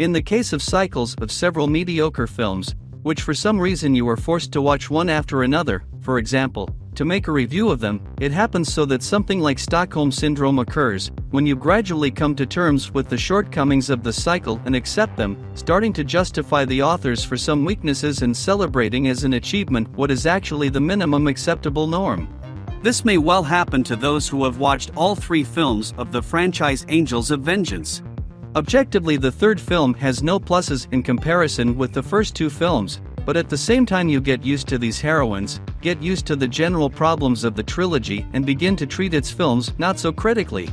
In the case of cycles of several mediocre films, which for some reason you are forced to watch one after another, for example, to make a review of them, it happens so that something like Stockholm Syndrome occurs, when you gradually come to terms with the shortcomings of the cycle and accept them, starting to justify the authors for some weaknesses and celebrating as an achievement what is actually the minimum acceptable norm. This may well happen to those who have watched all 3 films of the franchise Angels of Vengeance. Objectively, the third film has no pluses in comparison with the first 2 films, but at the same time you get used to these heroines, get used to the general problems of the trilogy and begin to treat its films not so critically.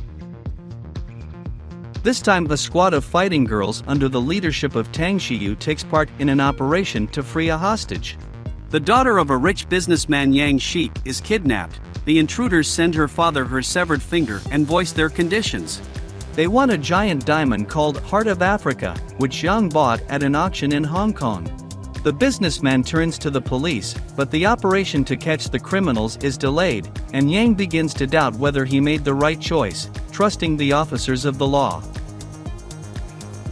This time a squad of fighting girls under the leadership of Tang Xiyu takes part in an operation to free a hostage. The daughter of a rich businessman Yang Sheik is kidnapped. The intruders send her father her severed finger and voice their conditions. They want a giant diamond called Heart of Africa, which Yang bought at an auction in Hong Kong. The businessman turns to the police, but the operation to catch the criminals is delayed, and Yang begins to doubt whether he made the right choice, trusting the officers of the law.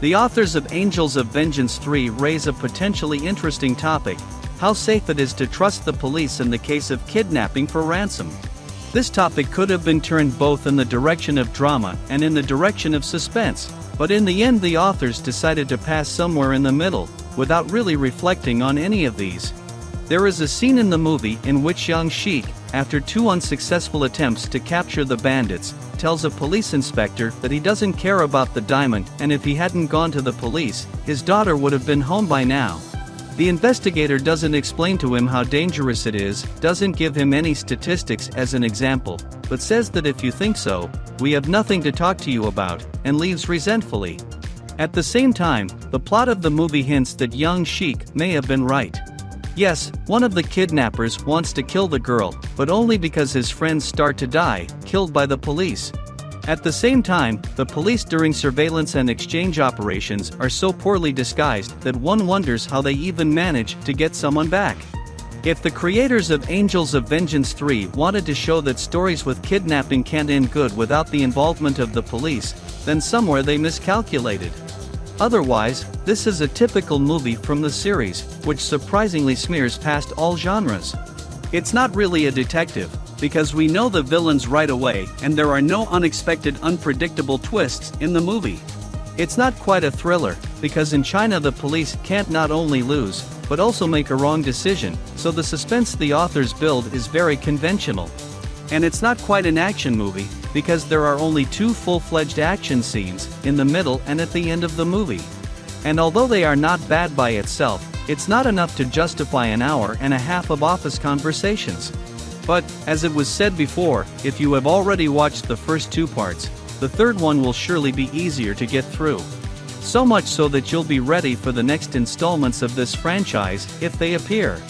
The authors of Angels of Vengeance 3 raise a potentially interesting topic: how safe it is to trust the police in the case of kidnapping for ransom. This topic could have been turned both in the direction of drama and in the direction of suspense, but in the end the authors decided to pass somewhere in the middle, without really reflecting on any of these. There is a scene in the movie in which Yang Sheik, after 2 unsuccessful attempts to capture the bandits, tells a police inspector that he doesn't care about the diamond, and if he hadn't gone to the police, his daughter would have been home by now. The investigator doesn't explain to him how dangerous it is, doesn't give him any statistics as an example, but says that if you think so, we have nothing to talk to you about, and leaves resentfully. At the same time, the plot of the movie hints that Yang Sheik may have been right. Yes, one of the kidnappers wants to kill the girl, but only because his friends start to die, killed by the police. At the same time, the police during surveillance and exchange operations are so poorly disguised that one wonders how they even manage to get someone back. If the creators of Angels of Vengeance 3 wanted to show that stories with kidnapping can't end good without the involvement of the police, then somewhere they miscalculated. Otherwise, this is a typical movie from the series, which surprisingly smears past all genres. It's not really a detective, because we know the villains right away and there are no unexpected unpredictable twists in the movie. It's not quite a thriller, because in China the police can't not only lose, but also make a wrong decision, so the suspense the authors build is very conventional. And it's not quite an action movie, because there are only 2 full-fledged action scenes, in the middle and at the end of the movie. And although they are not bad by itself, it's not enough to justify an hour and a half of office conversations. But, as it was said before, if you have already watched the first 2 parts, the third one will surely be easier to get through. So much so that you'll be ready for the next installments of this franchise, if they appear.